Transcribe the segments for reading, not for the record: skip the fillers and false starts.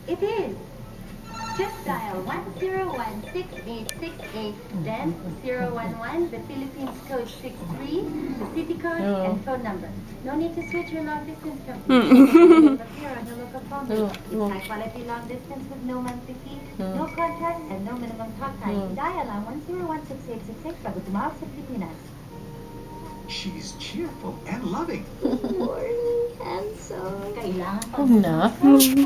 It is. Just dial 1016868, then 011, the Philippines code 63, the city code, and phone number. No need to switch your long distance company. It will appear on your local phone book. It's high quality long distance with no monthly fee, no contract, and no minimum talk time. Dial ang 1016868 bago tumawag sa Pilipinas. She's cheerful and loving. Morning, handsome. Kailangan pa Na. Okay.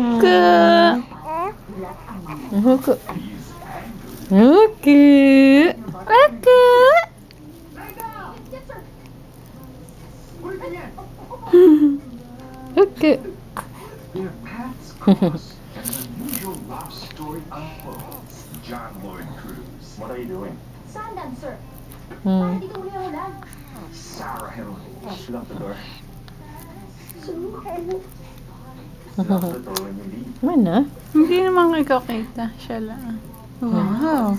Okay. Okay. Okay. Okay. Their paths cross and an unusual love story unfolds. John Lloyd Cruz. What are you doing? Sandan, sir. Para di ka uli ang ulan. Sarah Hill. Lock the door. When you leave. Mana? Hindi naman ikaw kita. Siya lang. Wow.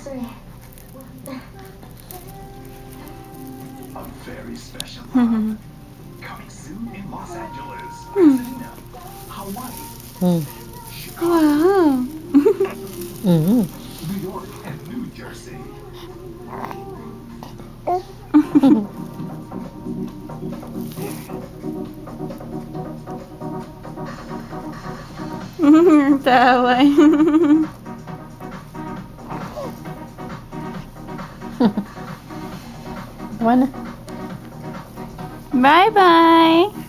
A very special love. Coming soon in Los Angeles, Pasadena, Hawaii, Wow. New York, and New Jersey. Tawa. Mana? Bye-bye.